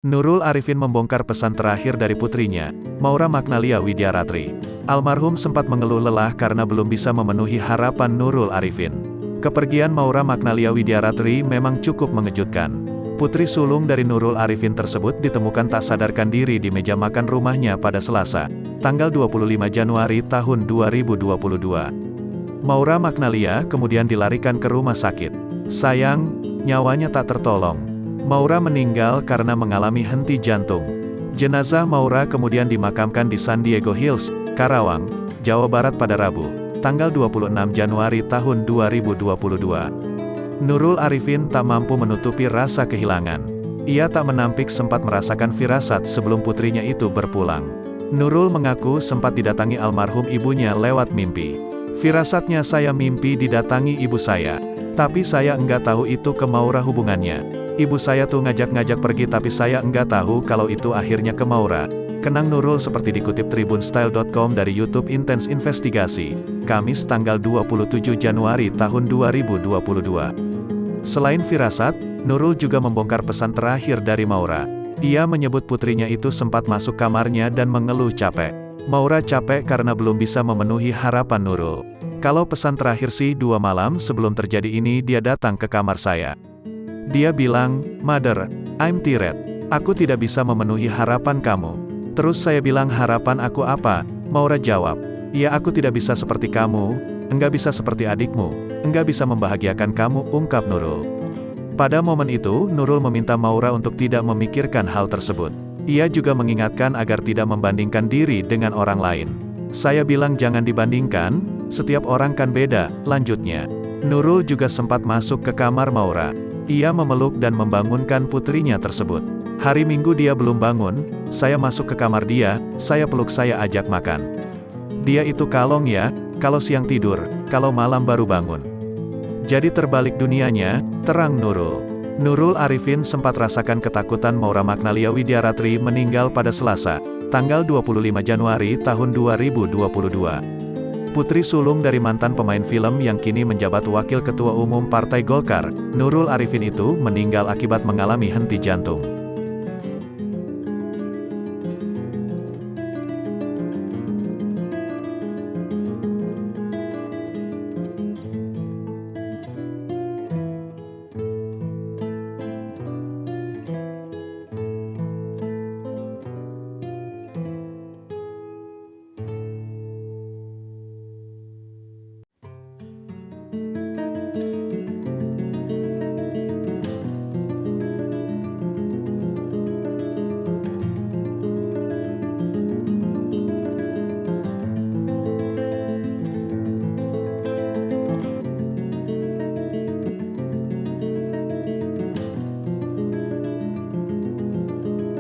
Nurul Arifin membongkar pesan terakhir dari putrinya, Maura Magnalia Widyaratri. Almarhum sempat mengeluh lelah karena belum bisa memenuhi harapan Nurul Arifin. Kepergian Maura Magnalia Widyaratri memang cukup mengejutkan. Putri sulung dari Nurul Arifin tersebut ditemukan tak sadarkan diri di meja makan rumahnya pada Selasa, tanggal 25 Januari tahun 2022. Maura Magnalia kemudian dilarikan ke rumah sakit. Sayang, nyawanya tak tertolong. Maura meninggal karena mengalami henti jantung. Jenazah Maura kemudian dimakamkan di San Diego Hills, Karawang, Jawa Barat pada Rabu, tanggal 26 Januari tahun 2022. Nurul Arifin tak mampu menutupi rasa kehilangan. Ia tak menampik sempat merasakan firasat sebelum putrinya itu berpulang. Nurul mengaku sempat didatangi almarhum ibunya lewat mimpi. Firasatnya saya mimpi didatangi ibu saya. Tapi saya enggak tahu itu ke Maura hubungannya. Ibu saya tuh ngajak-ngajak pergi tapi saya enggak tahu kalau itu akhirnya ke Maura. Kenang Nurul seperti dikutip tribunstyle.com dari YouTube Intens Investigasi, Kamis tanggal 27 Januari tahun 2022. Selain firasat, Nurul juga membongkar pesan terakhir dari Maura. Ia menyebut putrinya itu sempat masuk kamarnya dan mengeluh capek. Maura capek karena belum bisa memenuhi harapan Nurul. Kalau pesan terakhir sih 2 malam sebelum terjadi ini dia datang ke kamar saya. Dia bilang, "Mother, I'm tired. Aku tidak bisa memenuhi harapan kamu." Terus saya bilang harapan aku apa? Maura jawab, "Ya aku tidak bisa seperti kamu, enggak bisa seperti adikmu, enggak bisa membahagiakan kamu," ungkap Nurul. Pada momen itu, Nurul meminta Maura untuk tidak memikirkan hal tersebut. Ia juga mengingatkan agar tidak membandingkan diri dengan orang lain. "Saya bilang jangan dibandingkan, setiap orang kan beda," lanjutnya. Nurul juga sempat masuk ke kamar Maura. Ia memeluk dan membangunkan putrinya tersebut. Hari Minggu dia belum bangun, saya masuk ke kamar dia, saya peluk saya ajak makan. Dia itu kalong ya, kalau siang tidur, kalau malam baru bangun. Jadi terbalik dunianya, terang Nurul. Nurul Arifin sempat rasakan ketakutan Maura Magnalia Widyaratri meninggal pada Selasa, tanggal 25 Januari tahun 2022. Putri sulung dari mantan pemain film yang kini menjabat Wakil Ketua Umum Partai Golkar, Nurul Arifin itu meninggal akibat mengalami henti jantung.